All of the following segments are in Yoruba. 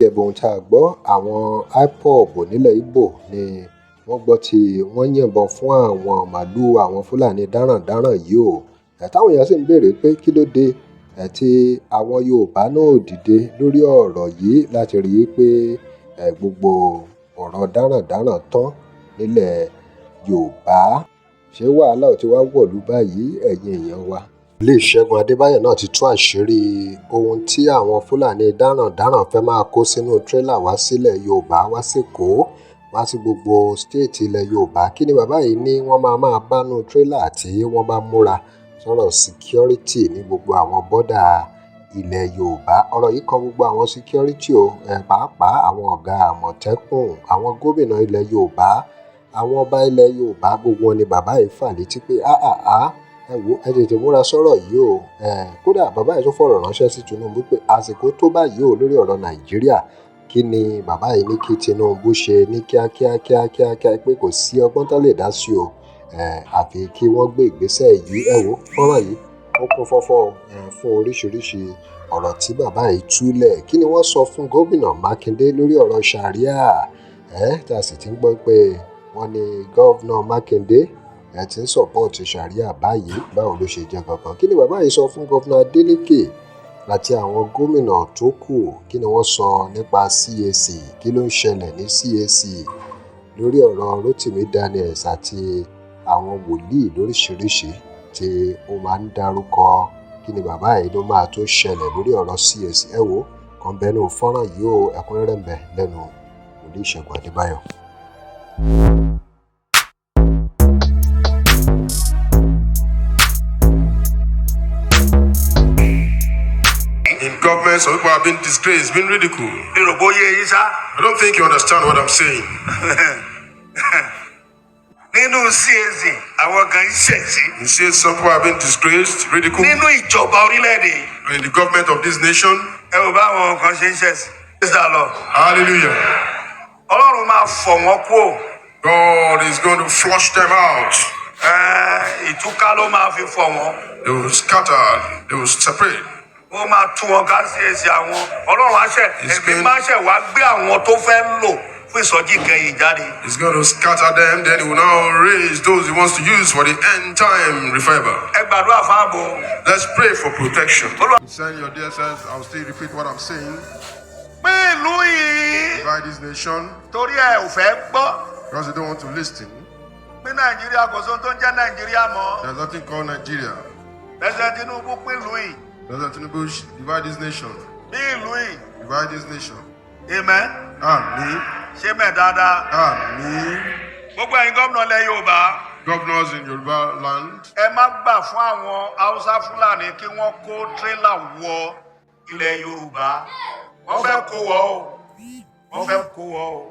gẹ́gẹ́ bí ohun tá a gbọ́, àwọn IPOB nílẹ̀ Ìgbò ni wọ́n gbọ́ tí wọ́n yìnbọn fún àwọn màálùú àwọn Fúlàní darandaran yìí o. Táwọn èèyàn sì ń béèrè pé kí ló dé tí àwọn Yorùbá náà ò dìde lórí ọ̀rọ̀ yìí láti rí i pé gbogbo ọ̀rọ̀ darandaran tán nílẹ̀ Yorùbá. Ṣé wàhálà ò ti wá wọ̀lú báyìí ẹ̀yin èèyàn wa? Ilé Segun Adebayo náà ti tú àṣírí ohun tí àwọn Fúlàní darandaran fẹ́ máa kó sínú tírélà wá sílẹ̀ Yorùbá, wá s'Èkó, wá sí gbogbo stéètì ilẹ̀ Yorùbá. Kí ni bàbá yìí ní wọ́n máa bánú tírélà tí wọ́n bá múra sọ̀rọ̀ security ní gbogbo àwọn bọ́dà ilẹ̀ Yorùbá? Ọ̀rọ̀ yìí kan gbogbo àwọn security o, pàápàá àwọn ọ̀gá Àmọ̀tẹ́kùn, àwọn gómìnà ilẹ̀ Yorùbá, àwọn ọba ilẹ̀ Yorùbá, gbogbo wọn ni bàbá yìí fà létí pé ẹ wò ẹ tètè múra sọ̀rọ̀ yìí o. Kódà bàbá yìí tún fọ̀rọ̀ ránṣẹ́ sí Tinubu pé àsìkò tó báyìí o lórí ọ̀rọ̀ Nàìjíríà. Kí ni bàbá yìí ní kí Tinubu ṣe ní kíákíá pé kò sí ọgbọ́n tó lè dá sí o, àfi kí wọ́n gbé ìgbésẹ̀ yìí. Ẹ wò fọ́nrán yìí ó kún fọ́fọ́ fún oríṣiríṣi ọ̀rọ̀ tí bàbá yìí túlẹ̀. Kí ni wọ́n sọ fún gómìnà Makinde lórí ọ̀rọ̀ Sharia? Tá a sì ti ń gbọ́ pé wọ́n ní gọ́vnà Makinde ti ń sọ̀pọ̀tì Sharia báyìí. Báwo ló ṣe jẹ́ gangan? Kí ni bàbá yìí sọ fún gọ́vnà Adeleke àti àwọn gómìnà tó kù? Kí ni wọ́n sọ nípa CAC? Kí ló ń ṣẹlẹ̀ ní CAC lórí ọ̀rọ̀ Rotimi Daniels àti àwọn wòlíì lóríṣiríṣi tí ó máa ń dárúkọ? Kí ni bàbá yìí ló máa tó ṣẹlẹ̀ lórí ọ̀rọ̀ CAC? Ẹ wò kàn bẹ́nu fọ́nrán yìí o, ẹ̀kúnrẹ́rẹ́ ń bẹ lẹ́nu wòlíì Segun Adebayo. Government, some people have been disgraced, been ridiculed. I don't think you understand what I'm saying. Nínú CAC, àwọn kan ṣẹ̀sí. He says some people have been disgraced, ridiculed. Nínú ìjọba orílẹ̀-èdè. In the government of this nation. Ẹ ò bá àwọn kan ṣe ń ṣẹ̀sí. Praise the Lord. Hallelujah. Ọlọ́run máa fọ̀ wọ́n kúrò. God is going to flush them out. Ìtúká ló máa fi fọ̀ wọ́n. They will scatter, they will separate. Ó máa tú wọn ká CAC àwọn. Ọlọ́run àṣẹ ẹ̀mí máa ṣẹ̀ wá gbé àwọn tó fẹ́ lò fún ìsọjí kẹyìn jáde. He's going to scatter them, then he will now raise those he wants to use for the end time revival. Ẹ gbàdúrà fáàbò. Let's pray for protection. Send your dear selves, I'll still repeat what I'm saying. Pé ìlú yìí. Divide this nation. Torí ẹ ò fẹ́ gbọ́. Because they don't want to listen. Pé Nàìjíríà kò sóhun tó ń jẹ́ Nàìjíríà mọ́. There's nothing called Nigeria. President Tinubu pín ìlú yìí. President Tinubu divide this nation. Bí ìlú yìí. Divide this nation. Amen. Àmín. Ṣé mẹ́ dáadáa? Àmín. Gbogbo ẹ̀yin gómìnà ilẹ̀ Yorùbá. Governors in Yoruba land. Ẹ má gbà fún àwọn Haúsá Fúlàní kí wọ́n kó tírélà wọ ilẹ̀ Yorùbá. Wọ́n fẹ́ kó wọ o. Wọ́n fẹ́ kó wọ o.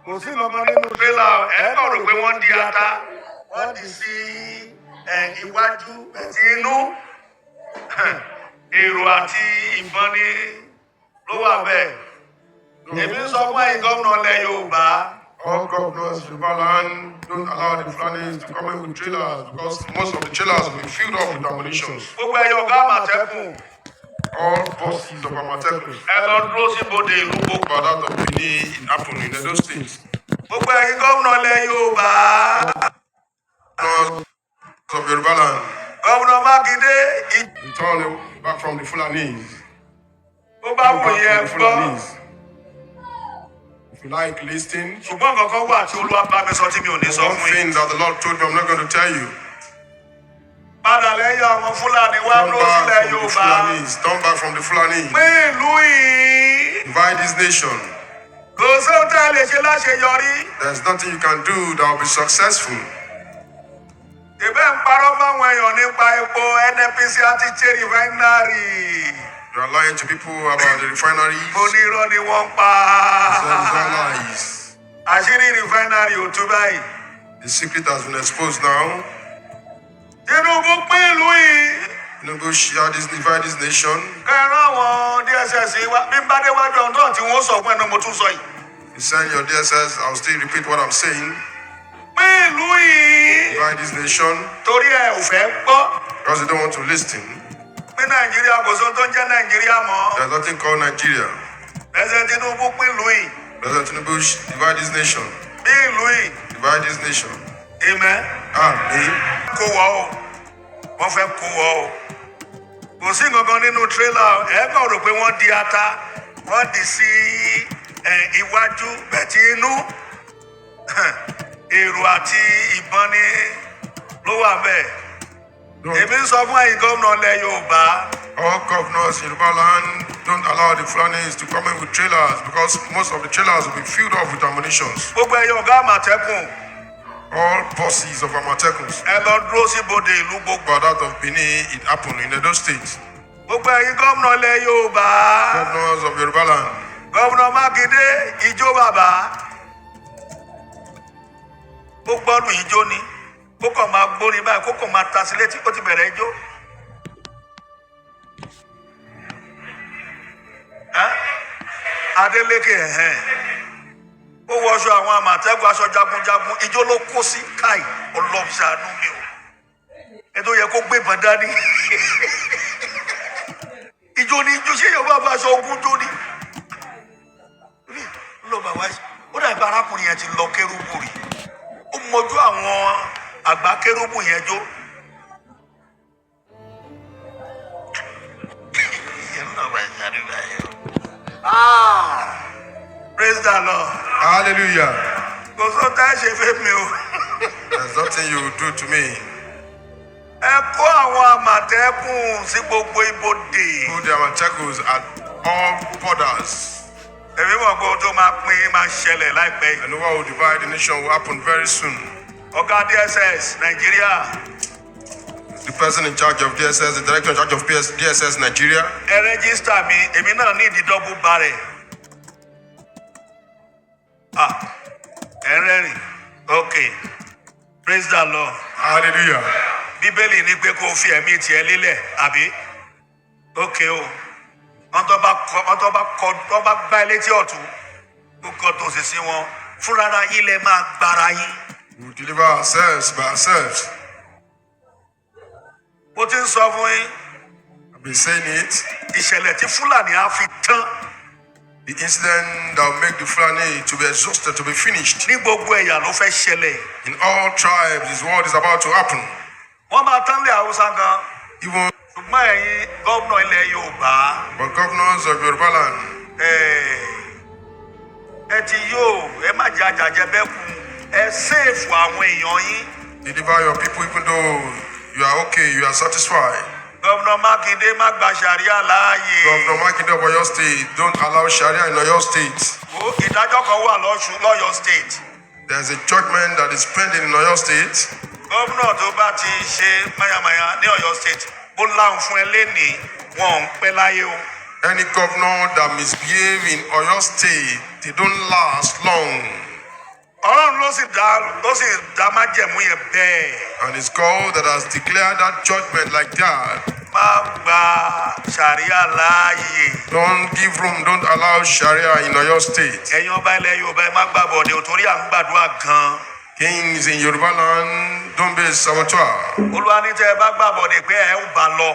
Kò sí nǹkan nínú tírélà ẹ kàn rò pé wọ́n di ata. Wọ́n di sí iwájú àti inú. Èrò àti ìbọn ni ló wà bẹ́ẹ̀. Èmi sọ fún ẹ̀yin gómìnà ilẹ̀ Yorùbá. All governors in Yoruba land don't allow the Fulani to come in with trailers because most of the trailers will be filled up with ammunition. Gbogbo ẹ̀yin ọ̀gá Àmọ̀tẹ́kùn. All bosses of Amatekun. Ẹ lọ dúró sí ibodè ìlú gbogbo. About that of Benin in Apple in Edo State. Gbogbo ẹ̀yin gómìnà ilẹ̀ Yorùbá. Governors of Yoruba land. Gómìnà Makinde. Return back from the Fulanis. Ó bá wù yẹn gbọ́. If you like listening. Ṣùgbọ́n kankan wà tí Olúwa bá mi sọ tí mi ò ní sọ One fún yín. thing that the Lord told me I'm not going to tell you. Padà lẹ́yìn àwọn Fúlàní wá lọ sílẹ̀ Yorùbá. Turn back from the Fulanis. Pín ìlú yìí. Divide this nation. Kò sóhun tá a lè ṣe láṣeyọrí. There's nothing you can do that will be successful. Ìbẹ́ ń parọ́ fáwọn èèyàn nípa epo NNPC àti Refinery. You are lying to people about the refinery. Onírọ́ ni wọ́n pa. These are lies. Àṣírí Refinery ò tú báyìí. The secret has been exposed now. Tinubu pín ìlú yìí. Tinubu shall divide this nation. Kẹ̀rọ àwọn DSS wá bí n bá déwájú ọ̀hún náà tí wọ́n sọ fún ẹnu mo tún sọ yìí. You send your DSS, I'll still repeat what I'm saying. Pín ìlú yìí. Divide this nation. Torí ẹ ò fẹ́ gbọ́. Because they don't want to listen. Pé Nàìjíríà kò sóhun tó ń jẹ́ Nàìjíríà mọ́. There's nothing called Nigeria. President Tinubu pín ìlú yìí. President Tinubu divide this nation. Pín ìlú yìí. Divide this nation. Amen. Amen. Kó wọ́ o. Wọ́n fẹ́ kó wọ́ o. Kò sí nǹkan nínú tírélà ẹ̀ kàn rò pé wọ́n di ata. Wọ́n di sí iwájú bẹ̀tí inú. Èrò àti ìbọn ni ló wà bẹ́ẹ̀. Èmi ń sọ fún ẹ̀yin gómìnà ilẹ̀ Yorùbá. All governors in Yoruba land don't allow the Fulanis to come in with trailers because most of the trailers will be filled up with ammunitions. Gbogbo ẹ̀yin ọ̀gá Àmọ̀tẹ́kùn. All bosses of Amatekums. Ẹ lọ dúró sí bodè ìlú gbogbo. But out of Benin, it happened in Edo State. Gbogbo ẹ̀yin gómìnà ilẹ̀ Yorùbá. Governors of Yoruba land. Gómìnà Makinde ijó bàbá. Ó gbọ́dọ̀ ijó ni. Kó kàn máa gbóni báyìí, kó kàn máa ta sí létí, ó ti bẹ̀rẹ̀ ijó. Adeleke ó wọṣọ àwọn Àmọ̀tẹ́kùn aṣọ jagunjagun ijó ló kó sí káì ọlọ́ọ̀ṣàánú mi o. Ètò yẹ kó gbé ìbọn dání. Ijó ni ijó ṣé Yorùbá bá aṣọ ogun jó ni. Lọ bàbá yìí ó dàbí arákùnrin yẹn ti lọ kérúbù rí. Ó mọjú àwọn àgbà kérúbù yẹn jó. Praise the Lord. Hallelujah. Kò sọ tá ẹ ṣe fẹ́ mi o. There's nothing you will do to me. Ẹ kó àwọn Àmọ̀tẹ́kùn sí gbogbo ibodè. Put the Amatekums at all borders. Èmi mọ̀ pé ohun tó máa pín máa ṣẹlẹ̀ láìpẹ́. And what will divide the nation will happen very soon. Ọ̀gá DSS Nàìjíríà. The person in charge of DSS, the director in charge of DSS Nigeria. Ẹ rẹ́gísítà mi, èmi náà ní ìdí double barrel. Ẹ rẹ́rìn. Okay. Praise the Lord. Hallelujah. Bíbélì ní pé kó fi ẹ̀mí tiẹ̀ lélẹ̀, àbí? Okay o. Wọ́n tó bá gbá ilé tí ọ̀tún, kó kọ́ tó sì sí wọn. Fúnra yín lẹ máa gbára yín. We will deliver ourselves by ourselves. Mo ti ń sọ fún yín. I've been saying it. Ìṣẹ̀lẹ̀ tí Fúlàní á fi tán. The incident that will make the Fulani to be exhausted, to be finished. Ní gbogbo ẹ̀yà ló fẹ́ ṣẹlẹ̀. In all tribes, this war is about to happen. Wọ́n máa tán lé Haúsá gan. Even Ṣùgbọ́n ẹ̀yin gómìnà ilẹ̀ Yorùbá. but governors of Yoruba land. Ẹ ti yóò ẹ má jẹ àjàjẹ bẹ́ẹ̀ kú. Ẹ sèfù àwọn èèyàn yín. Deliver your people even though you are okay, you are satisfied. Gómìnà Makinde má gba Sharia láàyè. Governor Makinde of Oyo State, don't allow Sharia in Oyo State. Ìdájọ́ kan wà lọ́yọ̀ state. There's a judgment that is pending in Oyo State. Gómìnà tó bá ti ṣe mayamaya ní Ọ̀yọ́ state ó láhùn fún ẹ lénìí wọn ò ń pẹ́ láyé o. Any governor that misbehave in Oyo State, they don't last long. Ọlọ́run ló sì dá májẹ̀mú yẹn bẹ́ẹ̀. And it's God that has declared that judgment like that. Má gba Sharia láàyè. Don't give room, don't allow Sharia in Oyo State. Ẹ̀yin ọba ilẹ̀ Yorùbá ẹ má gbàbọ̀dé o torí à ń gbàdúrà gan. Kings in Yoruba land, don't be a saboteur. Olúwa ní tẹ́ ẹ bá gbàbọ̀dé pé ẹ ń bá lọ.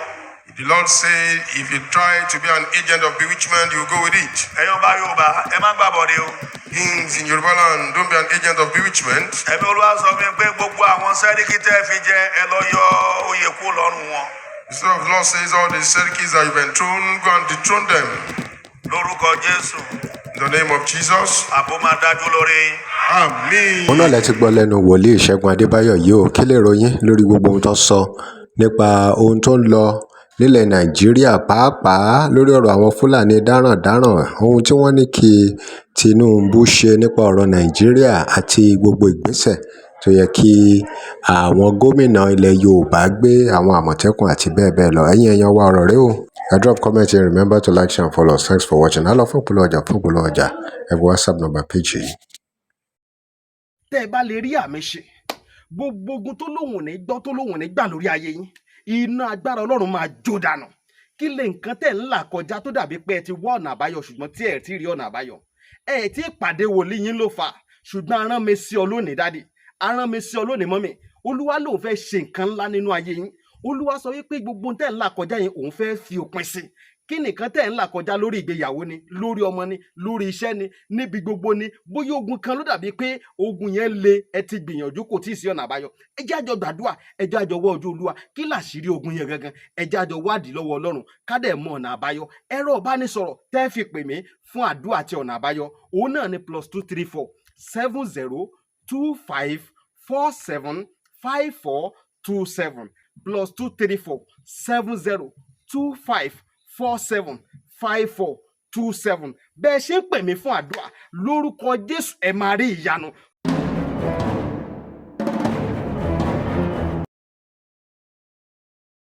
The Lord said, if you try to be an agent of bewitchment, you go with it. Ẹ̀yin ọba Yorùbá ẹ má gbàbọ̀dé o. Kings in Yoruba land, don't be an agent of bewitchment. Ẹ̀mí Olúwa sọ fún mi pé gbogbo àwọn sẹ́ríkì tẹ́ fi jẹ ẹ lọ yọ oyè kúrò lọ́rùn wọn. The Spirit of the Lord says, all the Serikis that you've enthroned, go and dethrone them. Lórúkọ Jésù. In the name of Jesus. Àbò máa dájú lórí. Amen. òun náà lẹ ti gbọ́ lẹ́nu wòlíì Ṣẹ́gun Adébáyọ̀ yìí ó kí lè ròyìn lórí gbogbo ohun tó sọ nípa ohun tó ń lọ nílẹ̀ Nàìjíríà pàápàá lórí ọ̀rọ̀ àwọn Fúlàní darandaran ohun tí wọ́n ní kí Tinubu ṣe nípa ọ̀rọ̀ Nàìjíríà àti gbogbo ìgbésẹ̀ tó yẹ kí àwọn gómìnà ilẹ̀ Yorùbá gbé àwọn Àmọ̀tẹ́kùn àti bẹ́ẹ̀ bẹ́ẹ̀ lọ ẹ̀yin èèyàn wa ọ̀rọ̀ rẹ o ẹ drop comment and remember to like share and follow us. Thanks for watching. Á lọ fún ìpolówó ọjà ẹ wo WhatsApp number page yìí. Tẹ́ ẹ bá lè rí àmì ṣe gbogbo ogun tó lóhùn ní gbọ́ tó lóhùn ní gbà lórí ayé yín iná agbára Ọlọ́run máa jó dànù kí lè nǹkan tẹ̀ ń là kọjá tó dàbí pé ẹ ti wá ọ̀nà àbáyọ ṣùgbọ́n tí ẹ ti rí ọ̀nà àbáyọ ẹ ti pàdé wòlíì yín ló fà ṣùgbọ́n arán mi sí ọ lónìí dádì arán mi sí ọ lónìí mọ́mì Olúwa lòun fẹ́ ṣe nǹkan ńlá nínú ayé yín Olúwa sọ wípé gbogbo tẹ̀ ń là kọjá yín òun fẹ́ fi òpin sí kí nìkan tẹ̀ ń là kọjá lórí ìgbéyàwó ni, lórí ọmọ ni, lórí iṣẹ́ ni, níbi gbogbo ni, bóyá ogun kan ló dàbí pé ogun yẹn le, ẹ ti gbìyànjú kò tí ì sí ọ̀nà àbáyọ. Ẹ jẹ́ àjọ gbàdúrà, ẹ jẹ́ àjọ wá ojú Olúwa, kí làṣírí ogun yẹn gangan, ẹ jẹ́ àjọ wádìí lọ́wọ́ Ọlọ́run ká dẹ̀ mọ ọ̀nà àbáyọ. Ẹ̀rọ ìbánisọ̀rọ̀ tẹ́ fi pè mí fún àdúrà àti ọ̀nà àbáyọ òun náà ni +234 7025475427 +234 7025475427. bẹ́ẹ̀ ṣe ń pè mí fún àdúrà lórúkọ Jésù ẹ máa rí ìyanu.